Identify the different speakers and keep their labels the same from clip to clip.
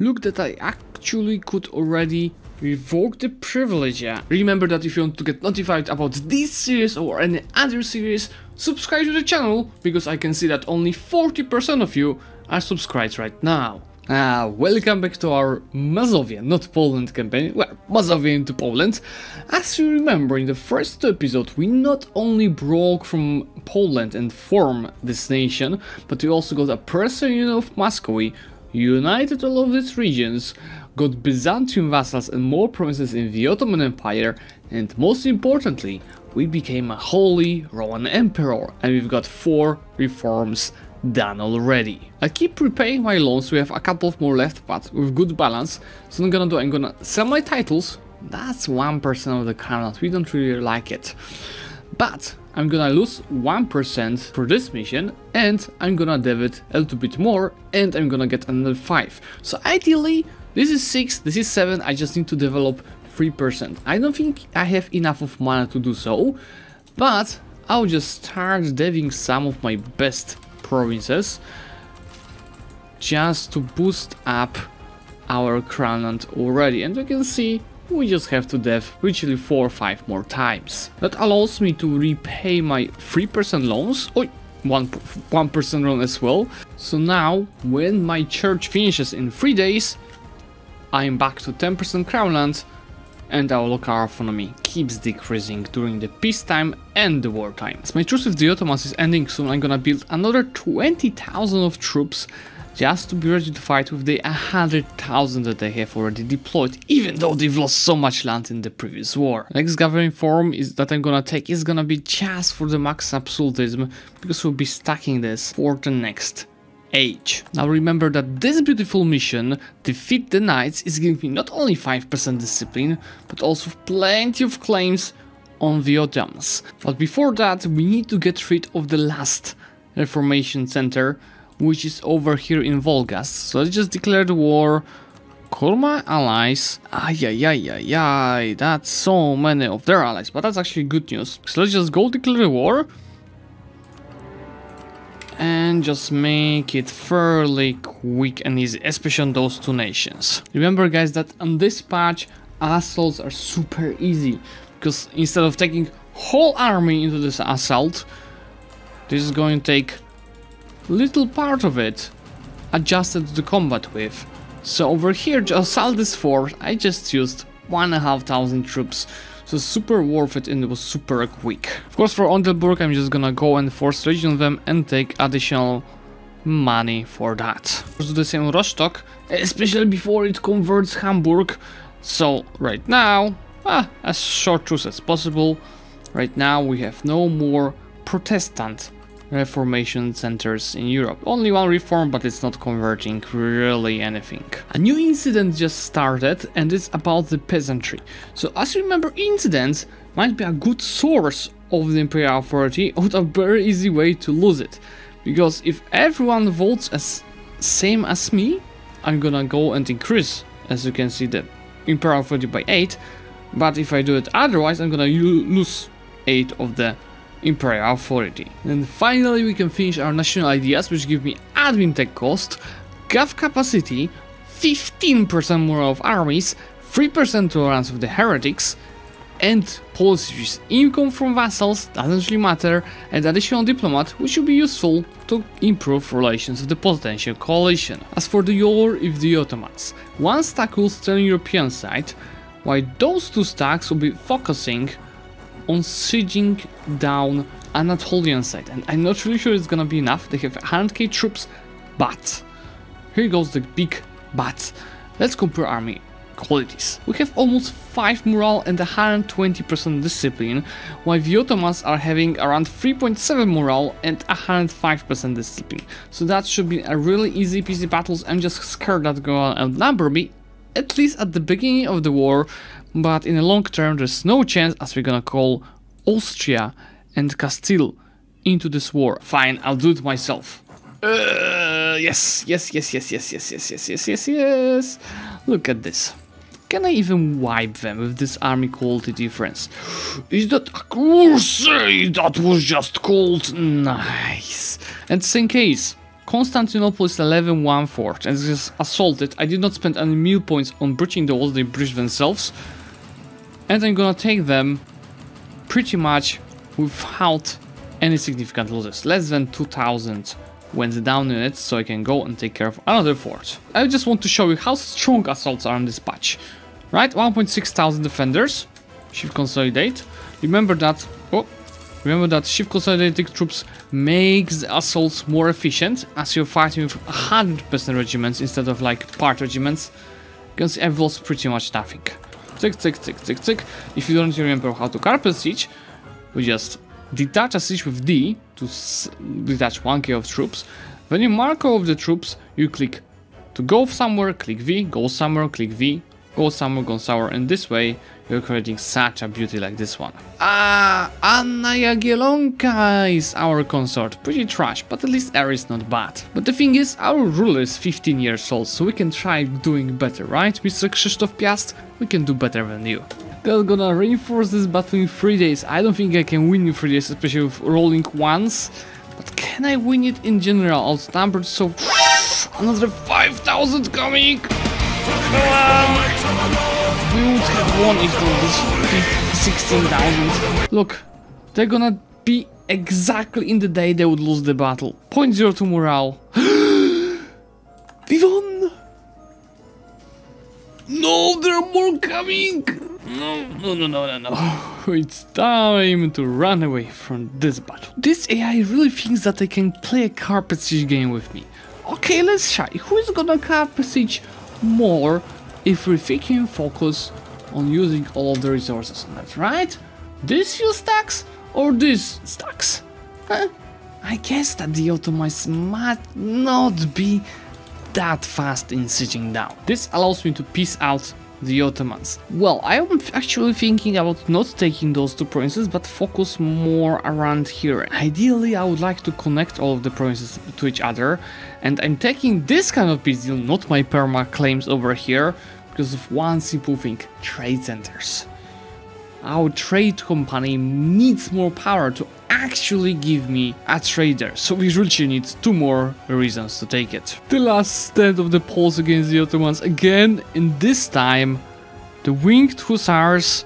Speaker 1: Look that I actually could already revoke the privilege. Yeah. Remember that if you want to get notified about this series or any other series, subscribe to the channel, because I can see that only 40% of you are subscribed right now. Welcome back to our Mazovia, not Poland campaign, well, Mazovia into Poland. As you remember, in the first episode we not only broke from Poland and formed this nation, but we also got a pressure union of Muscovy, united all of these regions, got Byzantium vassals and more provinces in the Ottoman Empire, and most importantly, we became a Holy Roman Emperor, and we've got 4 reforms done already. I keep repaying my loans, we have a couple of more left, but with good balance. So I'm gonna sell my titles. That's 1% of the crown, we don't really like it. But I'm gonna lose 1% for this mission, and I'm gonna debit a little bit more, and I'm gonna get another 5. So ideally, this is 6, this is 7, I just need to develop 3%. I don't think I have enough of mana to do so, but I'll just start deving some of my best provinces just to boost up our crown already, and you can see we just have to dev literally 4 or 5 more times. That allows me to repay my 3% loans, or 1% loan as well. So now when my church finishes in 3 days, I'm back to 10% crown land, and our local autonomy keeps decreasing during the peacetime and the wartime. As my truce with the Ottomans is ending soon, I'm gonna build another 20,000 of troops just to be ready to fight with the 100,000 that they have already deployed, even though they've lost so much land in the previous war. Next governing form that I'm gonna take is gonna be just for the max absolutism, because we'll be stacking this for the next age. Now remember that this beautiful mission, Defeat the Knights, is giving me not only 5% discipline, but also plenty of claims on the Ottomans. But before that, we need to get rid of the last Reformation center, which is over here in Volgast. So let's just declare the war, call my allies. That's so many of their allies, but that's actually good news. So let's just go declare the war, and just make it fairly quick and easy, especially on those 2 nations. Remember guys that on this patch, assaults are super easy, because instead of taking whole army into this assault, this is going to take little part of it adjusted to the combat with. So over here to assault this fort, I just used 1,500 troops. So super worth it, and it was super quick. Of course for Oldenburg I'm just gonna go and force region them and take additional money for that. Let's do the same Rostock, especially before it converts Hamburg. So right now, as short truce as possible. Right now we have no more Protestant Reformation centers in Europe. Only 1 reform, but it's not converting really anything. A new incident just started, and it's about the peasantry. So as you remember, incidents might be a good source of the imperial authority, or a very easy way to lose it. Because if everyone votes as same as me, I'm gonna go and increase, as you can see, the imperial authority by 8. But if I do it otherwise, I'm gonna lose 8 of the imperial authority. And finally we can finish our national ideas, which give me admin tech cost, gov capacity, 15% morale of armies, 3% tolerance of the heretics, and policies, income from vassals, doesn't really matter, and additional diplomat, which will be useful to improve relations with the potential coalition. As for the war with the Ottomans, 1 stack will stay on European side, while those 2 stacks will be focusing on sieging down Anatolian side, and I'm not really sure it's gonna be enough. They have 100k troops, but here goes the big but. Let's compare army qualities. We have almost 5 morale and 120% discipline, while the Ottomans are having around 3.7 morale and 105% discipline. So that should be a really easy peasy battles. I'm just scared that gonna outnumber me, at least at the beginning of the war. But in the long term, there's no chance, as we're gonna call Austria and Castile into this war. Fine, I'll do it myself. Yes. Look at this. Can I even wipe them with this army quality difference? Is that a crusade? That was just cold. Nice. And same case, Constantinople is 11-1 fort and is just assaulted. I did not spend any meal points on breaching the walls, they breached themselves. And I'm gonna take them pretty much without any significant losses. Less than 2000 went down in it, so I can go and take care of another fort. I just want to show you how strong assaults are in this patch. Right, 1,600 defenders. Shift consolidate. Remember that shift consolidating troops makes the assaults more efficient as you're fighting with 100% regiments instead of like part regiments. Because I've lost pretty much nothing. Tick, tick, tick, tick, tick. If you don't remember how to carpet siege, we just detach a siege with D to detach 1k of troops. When you mark all of the troops, you click to go somewhere, click V, go somewhere, click V, go somewhere, go somewhere, and this way you're creating such a beauty like this one. Anna Jagiellonka is our consort. Pretty trash, but at least Air is not bad. But the thing is, our ruler is 15 years old, so we can try doing better, right? Mr. Krzysztof Piast, we can do better than you. They're gonna reinforce this battle in 3 days. I don't think I can win in 3 days, especially with rolling ones. But can I win it in general? Outnumbered, so another 5,000 coming! Come on! We would have won if it was 16,000. Look, they're gonna be exactly in the day they would lose the battle. 0.02 morale. We won! No, there are more coming! No. It's time to run away from this battle. This AI really thinks that they can play a carpet siege game with me. Okay, let's try. Who is gonna carpet siege more if we can focus on using all of the resources on that, right? This few stacks or this stacks? I guess that the Ottomans might not be that fast in sieging down. This allows me to piece out the Ottomans. Well, I am actually thinking about not taking those two provinces, but focus more around here. Ideally, I would like to connect all of the provinces to each other, and I'm taking this kind of peace deal, not my perma claims over here, because of one simple thing: trade centers. Our trade company needs more power to actually give me a trader, so we really need 2 more reasons to take it. The last stand of the Poles against the Ottomans again, and this time the winged hussars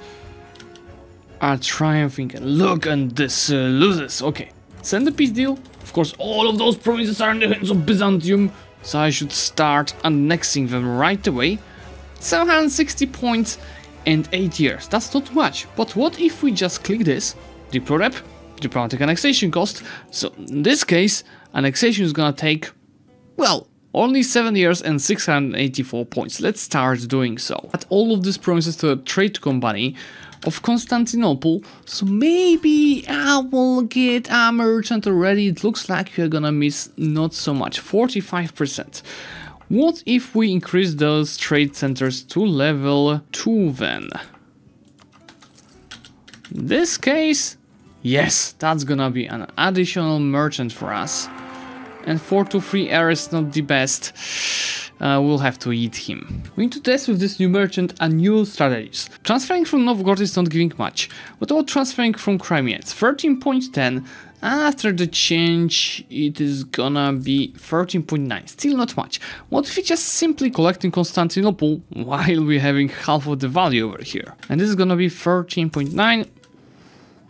Speaker 1: are triumphing. Look at this loses. Okay, send the peace deal. Of course, all of those provinces are in the hands of Byzantium, so I should start annexing them right away. 760 points and 8 years. That's not much, but what if we just click this, Diprorep, diplomatic annexation cost. So in this case, annexation is gonna take, well, only 7 years and 684 points. Let's start doing so. Add all of these promises to a trade company of Constantinople, so maybe I will get a merchant already. It looks like we're gonna miss not so much, 45%. What if we increase those trade centers to level 2 then? In this case, yes, that's gonna be an additional merchant for us. And 423 Air is not the best. We'll have to eat him. We need to test with this new merchant a new strategies. Transferring from Novgorod is not giving much. What about transferring from Crimea? It's 13.10. After the change, it is gonna be 13.9. Still not much. What if we just simply collecting Constantinople while we're having half of the value over here? And this is gonna be 13.9.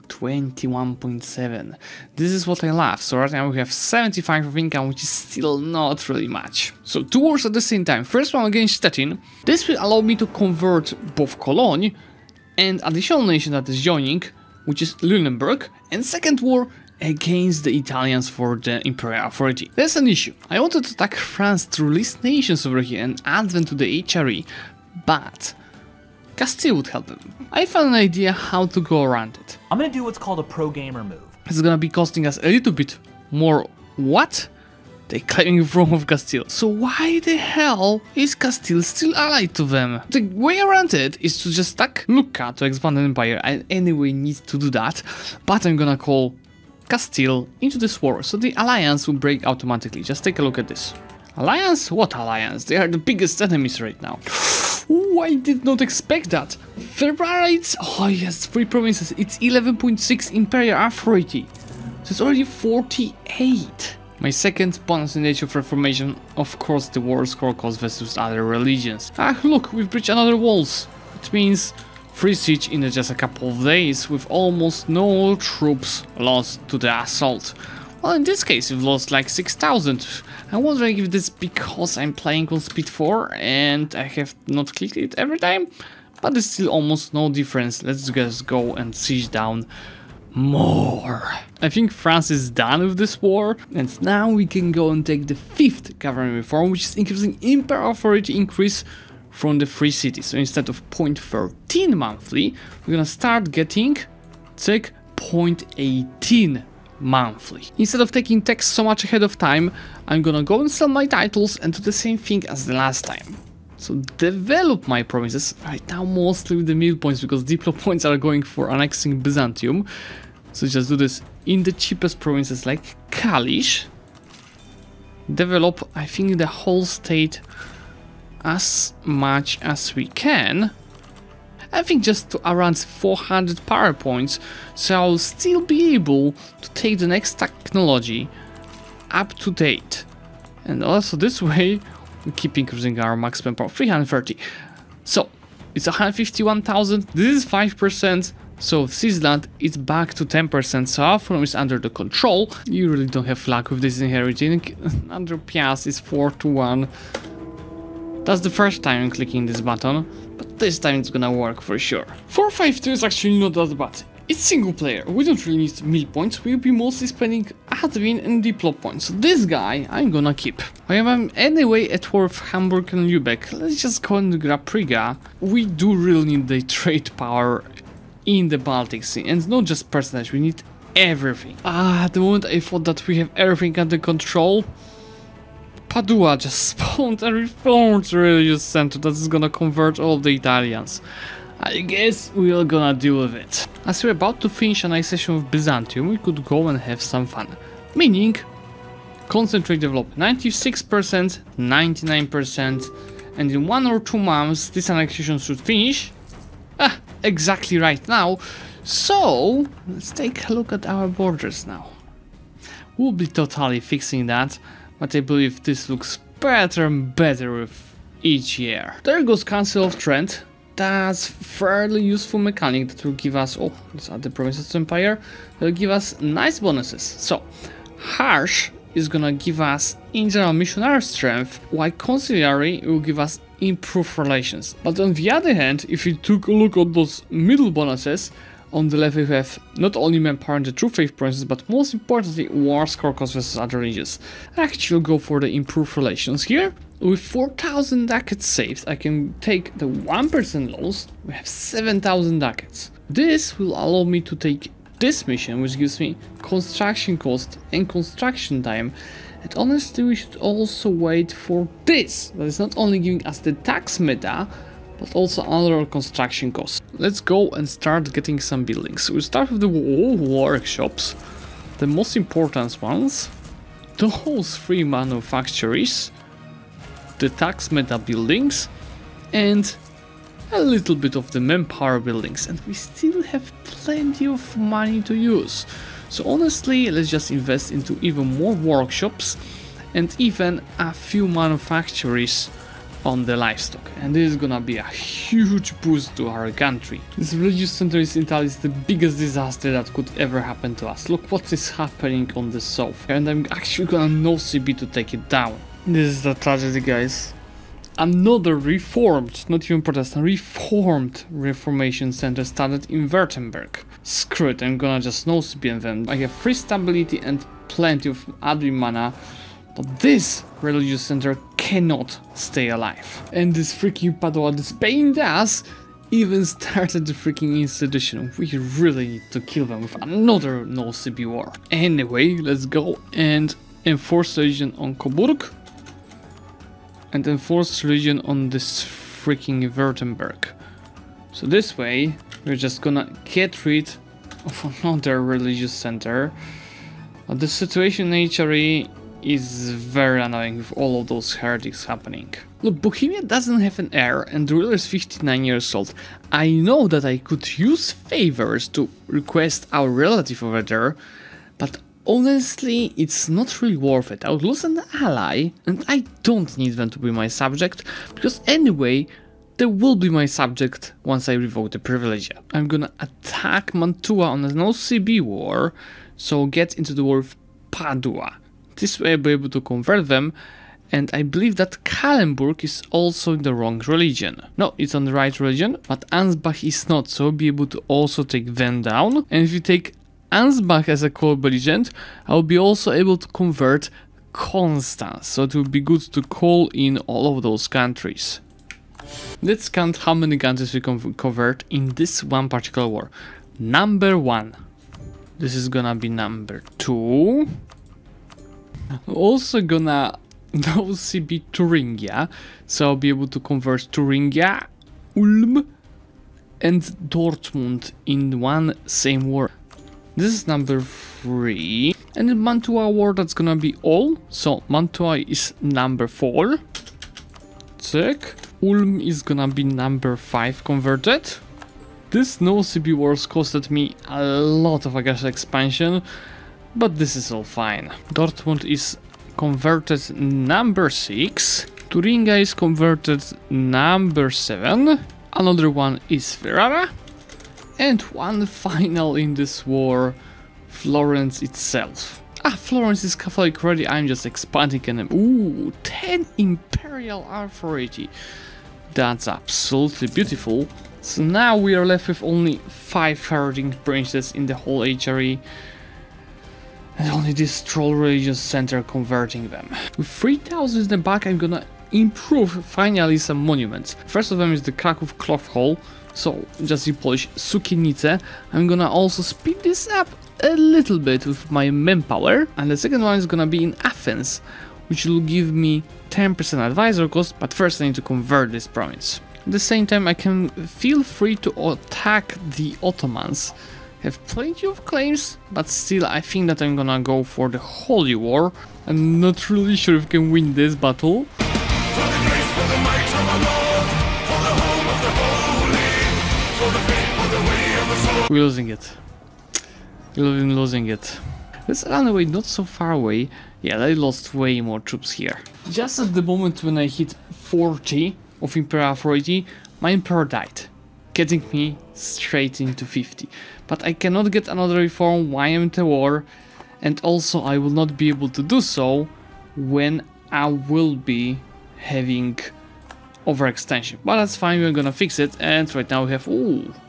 Speaker 1: 21.7. This is what I love. So right now we have 75 of income, which is still not really much. So 2 wars at the same time. First one against Stettin. This will allow me to convert both Cologne and additional nation that is joining, which is Lüneburg, and second war against the Italians for the imperial authority. There's an issue. I wanted to attack France to release nations over here and add them to the HRE, but Castile would help them. I found an idea how to go around it.
Speaker 2: I'm gonna do what's called a pro-gamer move.
Speaker 1: It's gonna be costing us a little bit more. What? They're claiming Rome of Castile. So why the hell is Castile still allied to them? The way around it is to just stack Lucca to expand an empire. I anyway need to do that, but I'm gonna call Castile into this war, so the alliance will break automatically. Just take a look at this. Alliance? What alliance? They are the biggest enemies right now. Ooh, I did not expect that. Ferrarites? Oh yes, 3 provinces. It's 11.6 imperial authority. So it's already 48. My second bonus in the Age of Reformation, of course, the war score cost versus other religions. Ah, look, we've breached another walls. It means free siege in just a couple of days with almost no troops lost to the assault. Well, in this case, we've lost like 6,000. I'm wondering if this is because I'm playing on speed 4 and I have not clicked it every time, but there's still almost no difference. Let's just go and siege down more. I think France is done with this war, and now we can go and take the 5th government reform, which is increasing imperial authority increase from the free cities. So instead of 0.13 monthly, we're gonna start getting, check, 0.18 monthly. Instead of taking tax so much ahead of time, I'm gonna go and sell my titles and do the same thing as the last time. So develop my provinces, right now mostly with the mill points, because diplo points are going for annexing Byzantium. So just do this in the cheapest provinces like Kalisz. Develop, I think, the whole state as much as we can. I think just to around 400 power points, so I'll still be able to take the next technology up to date. And also this way, we keep increasing our maximum power, 330. So, it's 151,000, this is 5%, so Switzerland is back to 10%, so our farm is under the control. You really don't have luck with this inheriting. Under Piast is 4-1. That's the first time I'm clicking this button, but this time it's gonna work for sure. 452 is actually not that bad. It's single player, we don't really need mill points, we'll be mostly spending admin and diplo points, so this guy I'm gonna keep. I am anyway at war with Hamburg and Lübeck, let's just go and grab Riga. We do really need the trade power in the Baltic Sea, and not just percentage, we need everything. At the moment I thought that we have everything under control. Padua just spawned a reformed religious center that is gonna convert all of the Italians. I guess we're gonna deal with it. As we're about to finish annexation of Byzantium, we could go and have some fun. Meaning, concentrate development 96%, 99%, and in 1 or 2 months this annexation should finish. Exactly right now. So, let's take a look at our borders now. We'll be totally fixing that, but I believe this looks better and better with each year. There goes Council of Trent. That's fairly useful mechanic that will give us, oh, these are the provinces of Empire, that will give us nice bonuses. So, Harsh is gonna give us in general missionary strength, while conciliary will give us improved relations. But on the other hand, if you took a look at those middle bonuses, on the left we have not only manpower and the true faith provinces, but most importantly war score cost versus other regions. I actually go for the improved relations here. With 4,000 ducats saved, I can take the 1% loss, we have 7,000 ducats. This will allow me to take this mission, which gives me construction cost and construction time. And honestly, we should also wait for this. That is not only giving us the tax meta, but also other construction costs. Let's go and start getting some buildings. We'll start with the workshops, the most important ones, those 3 manufactories, the tax meta buildings, and a little bit of the manpower buildings, and we still have plenty of money to use. So honestly, let's just invest into even more workshops and even a few manufactories on the livestock, and this is gonna be a huge boost to our country. This religious center in Italy is the biggest disaster that could ever happen to us. Look what is happening on the south, and I'm actually gonna no CB to take it down. This is the tragedy, guys. Another reformed, not even Protestant, reformed Reformation center started in Württemberg. Screw it, I'm gonna just no CB them. I have free stability and plenty of admin mana, but this religious center cannot stay alive. And this freaking Padua, this pain in the ass, even started the freaking institution. We really need to kill them with another no CB war. Anyway, let's go and enforce religion on Coburg. And enforce religion on this freaking Württemberg. So this way, we're just gonna get rid of another religious center. The situation in HRE is very annoying with all of those heretics happening. Look, Bohemia doesn't have an heir and the ruler is 59 years old. I know that I could use favors to request our relative over there, but honestly, it's not really worth it. I would lose an ally, and I don't need them to be my subject, because anyway, they will be my subject once I revoke the privilege. I'm gonna attack Mantua on an OCB war, so get into the war with Padua. This way I'll be able to convert them, and I believe that Kallenburg is also in the wrong religion. No, it's on the right religion, but Ansbach is not, so I'll be able to also take them down. And if you take Ansbach as a co-belligerent, I'll be also able to convert Constance, so it will be good to call in all of those countries. Let's count how many countries we can convert in this one particular war. Number 1. This is gonna be number 2. Also gonna OCB Thuringia, so I'll be able to convert Thuringia, Ulm, and Dortmund in one same war. This is number 3. And in Mantua war, that's gonna be all. So Mantua is number 4. Check. Ulm is gonna be number 5 converted. This no CB wars costed me a lot of aggressive expansion, but this is all fine. Dortmund is converted number 6. Thuringia is converted number 7. Another one is Ferrara. And one final in this war, Florence itself. Florence is Catholic already, I'm just expanding and ooh, 10 imperial authority. That's absolutely beautiful. So now we are left with only 5 heretic princes in the whole HRE. And only this troll religious center converting them. With 3,000 in the back, I'm gonna improve finally some monuments. First of them is the Kraków Cloth Hall. So, just in Polish, Sukienice. I'm gonna also speed this up a little bit with my manpower. And the second one is gonna be in Athens, which will give me 10% advisor cost, but first I need to convert this province. At the same time, I can feel free to attack the Ottomans. Have plenty of claims, but still I think that I'm gonna go for the Holy War. I'm not really sure if I can win this battle. We're losing it. We're losing it. Let's run away, not so far away. Yeah, I lost way more troops here. Just at the moment when I hit 40 of Imperial Authority, my Emperor died, getting me straight into 50. But I cannot get another reform while I'm in the war, and also I will not be able to do so when I will be having overextension. But that's fine, we're gonna fix it, and right now we have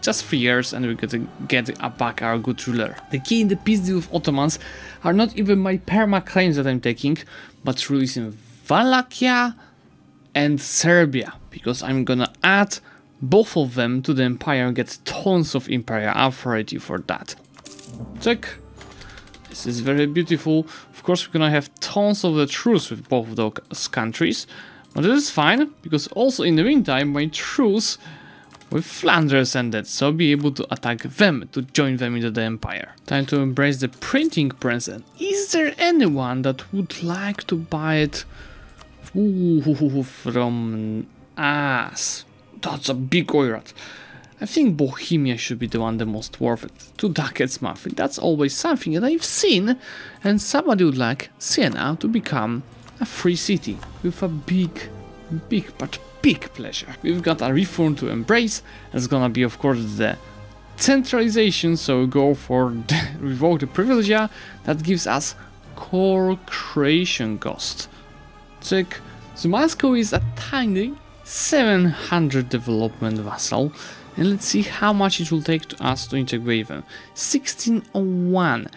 Speaker 1: just 3 years and we're gonna get back our good ruler. The key in the peace deal with Ottomans are not even my perma claims that I'm taking, but releasing Wallachia and Serbia, because I'm gonna add both of them to the empire and get tons of imperial authority for that. Check. This is very beautiful. Of course, we're gonna have tons of the truce with both of those countries, but this is fine, because also in the meantime my truce with Flanders ended, so I'll be able to attack them, to join them into the empire. Time to embrace the printing press. And is there anyone that would like to buy it from us? That's a big oirat. I think Bohemia should be the one the most worth it. 2 ducats monthly, that's always something that I've seen, and somebody would like Siena to become a free city with a big pleasure. We've got a reform to embrace. It's gonna be, of course, the centralization, so we go for the revoke the privilege. That gives us core creation cost. Check. So Moscow is a tiny 700 development vassal, and let's see how much it will take to us to integrate them. 1601.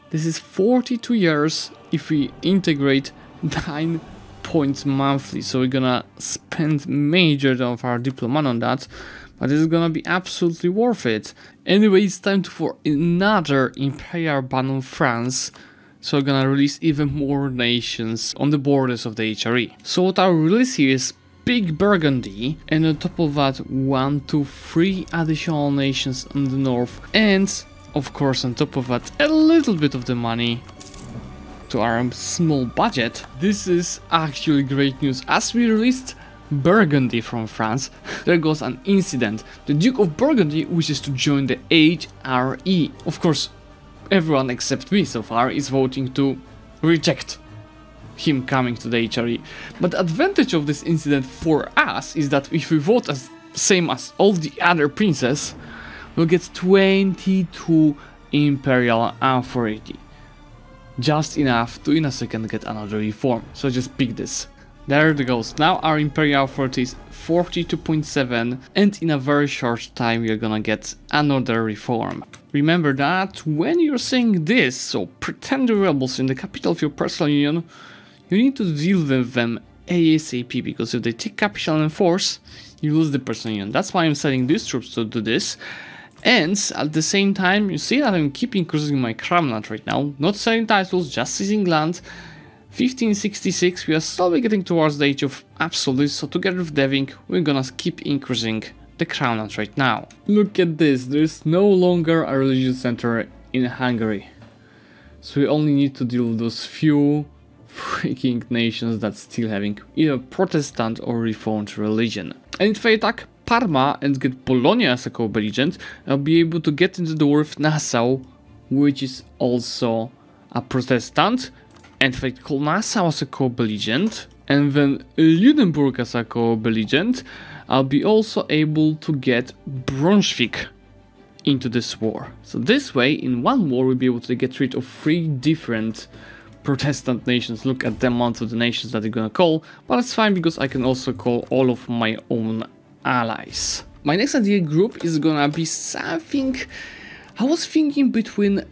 Speaker 1: This is 42 years if we integrate 9 points monthly, so we're gonna spend major of our diplomat on that, but it's gonna be absolutely worth it. Anyway, it's time for another imperial ban on France, so we're gonna release even more nations on the borders of the HRE. So what I'll release here is Big Burgundy, and on top of that 1, 2, 3 additional nations on the north, and of course on top of that a little bit of the money to our small budget. This is actually great news. As we released Burgundy from France, there goes an incident. The Duke of Burgundy wishes to join the HRE. Of course, everyone except me so far is voting to reject him coming to the HRE. But the advantage of this incident for us is that if we vote as same as all the other princes, we'll get 22 imperial authority. Just enough to in a second get another reform. So just pick this. There it goes. Now our imperial authority is 42.7, and in a very short time we are gonna get another reform. Remember that when you're saying this, so pretend rebels in the capital of your personal union, you need to deal with them ASAP, because if they take capital and force, you lose the personal union. That's why I'm sending these troops to do this. And at the same time, you see that I'm keep increasing my crown land right now, not selling titles, just seizing land. 1566, we are slowly getting towards the age of absolutes, so together with Deving, we're gonna keep increasing the crown land right now. Look at this, there's no longer a religious center in Hungary. So we only need to deal with those few freaking nations that's still having either Protestant or Reformed religion. And if I attack Parma and get Bologna as a co-belligerent, I'll be able to get into the war with Nassau, which is also a Protestant. And if I call Nassau as a co-belligerent, and then Lunenburg as a co-belligerent, I'll be also able to get Brunswick into this war. So this way, in one war, we'll be able to get rid of 3 different Protestant nations. Look at the amount of the nations that they're gonna call, but it's fine because I can also call all of my own allies. My next idea group is gonna be something, I was thinking between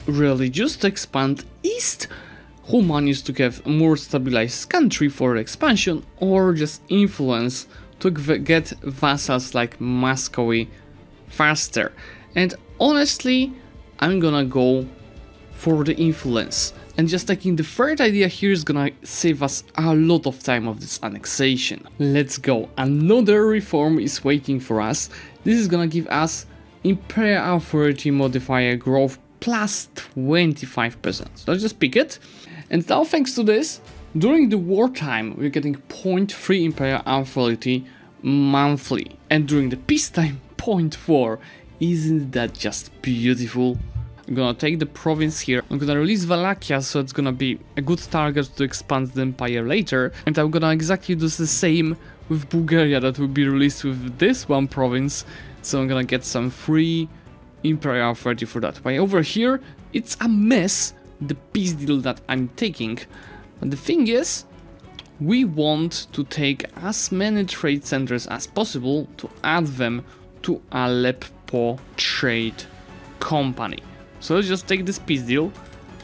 Speaker 1: religious to expand east, humanities to have a more stabilized country for expansion, or just influence to get vassals like Muscovy faster. And honestly, I'm gonna go for the influence. And just taking the third idea here is gonna save us a lot of time of this annexation. Let's go. Another reform is waiting for us. This is gonna give us Imperial Authority modifier growth plus 25%. So let's just pick it. And now thanks to this, during the wartime we're getting 0.3 Imperial Authority monthly. And during the peacetime 0.4. Isn't that just beautiful? I'm gonna take the province here, I'm gonna release Wallachia, so it's gonna be a good target to expand the empire later, and I'm gonna exactly do the same with Bulgaria, that will be released with this one province, so I'm gonna get some free Imperial Authority for that. While over here, it's a mess, the peace deal that I'm taking, but the thing is, we want to take as many trade centers as possible to add them to Aleppo Trade Company. So let's just take this peace deal.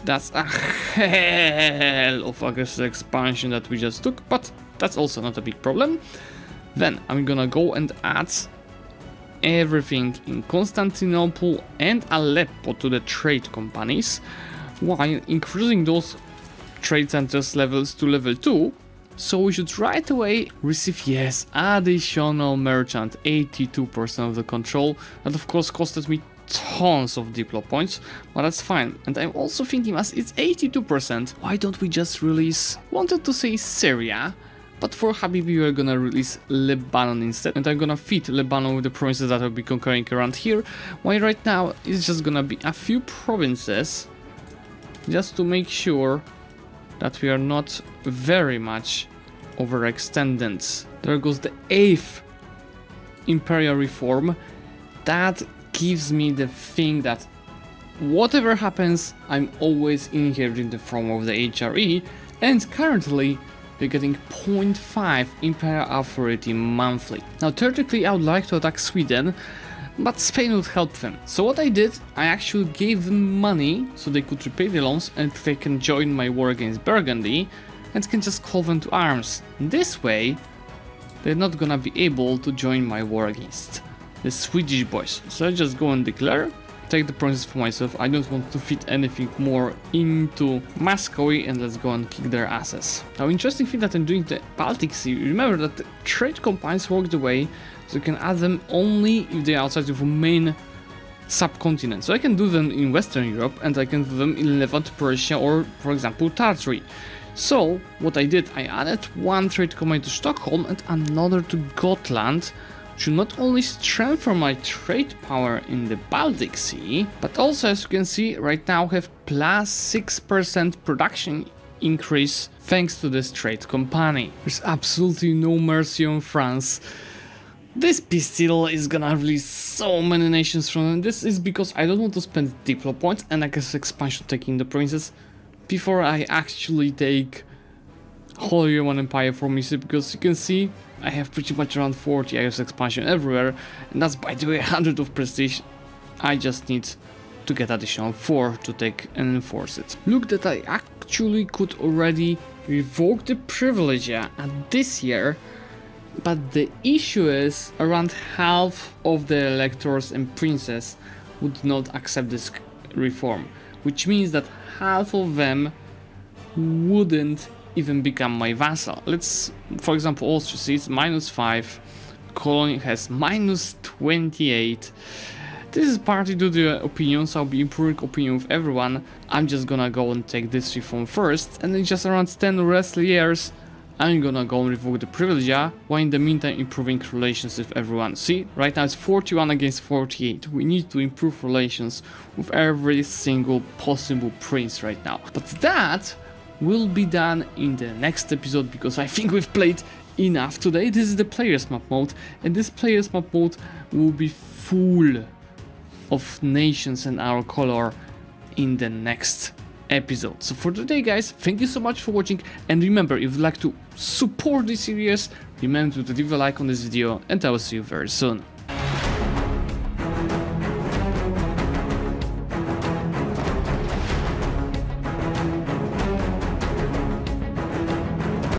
Speaker 1: That's a hell of a expansion that we just took, but that's also not a big problem. Then I'm gonna go and add everything in Constantinople and Aleppo to the trade companies, while increasing those trade centers levels to level 2. So we should right away receive, yes, additional merchant, 82% of the control. That of course costed me tons of diplo points, but that's fine. And I'm also thinking, as it's 82%, why don't we just release, wanted to say Syria, but for Habibi we're gonna release Lebanon instead, and I'm gonna feed Lebanon with the provinces that I'll be conquering around here, while right now it's just gonna be a few provinces, just to make sure that we are not very much overextended. There goes the 8th Imperial Reform. That gives me the thing that whatever happens, I'm always inheriting the throne of the HRE, and currently we're getting 0.5 Imperial Authority monthly. Now theoretically I would like to attack Sweden, but Spain would help them. So what I did, I actually gave them money so they could repay the loans and they can join my war against Burgundy and can just call them to arms. This way they're not gonna be able to join my war against the Swedish boys. So I just go and declare, take the provinces for myself. I don't want to fit anything more into Muscovy, and let's go and kick their asses. Now interesting thing that I'm doing the Baltic Sea, remember that the trade companies work the way so you can add them only if they are outside of a main subcontinent. So I can do them in Western Europe, and I can do them in Levant, Persia, or for example Tartary. So what I did, I added one trade company to Stockholm and another to Gotland, should not only strengthen my trade power in the Baltic Sea, but also, as you can see, right now have plus 6% production increase thanks to this trade company. There's absolutely no mercy on France. This peace deal is gonna release so many nations from them. This is because I don't want to spend diplo points and I guess expansion taking the provinces before I actually take Holy Roman Empire from me, because you can see I have pretty much around 40 IOS expansion everywhere, and that's by the way 100 of prestige. I just need to get additional 4 to take and enforce it. Look that I actually could already revoke the privilege at this year, but the issue is around half of the electors and princes would not accept this reform, which means that half of them wouldn't even become my vassal. Let's, for example, Austria see it's -5, Cologne has -28. This is partly due to the opinions. I'll be improving opinion with everyone. I'm just gonna go and take this reform first, and in just around 10 rest years I'm gonna go and revoke the privilege, while in the meantime improving relations with everyone. See, right now it's 41 against 48. We need to improve relations with every single possible prince right now. But that will be done in the next episode, because I think we've played enough today. This is the players map mode, and this players map mode will be full of nations and our color in the next episode. So for today, guys, thank you so much for watching, and remember, if you'd like to support this series, remember to leave a like on this video, and I will see you very soon.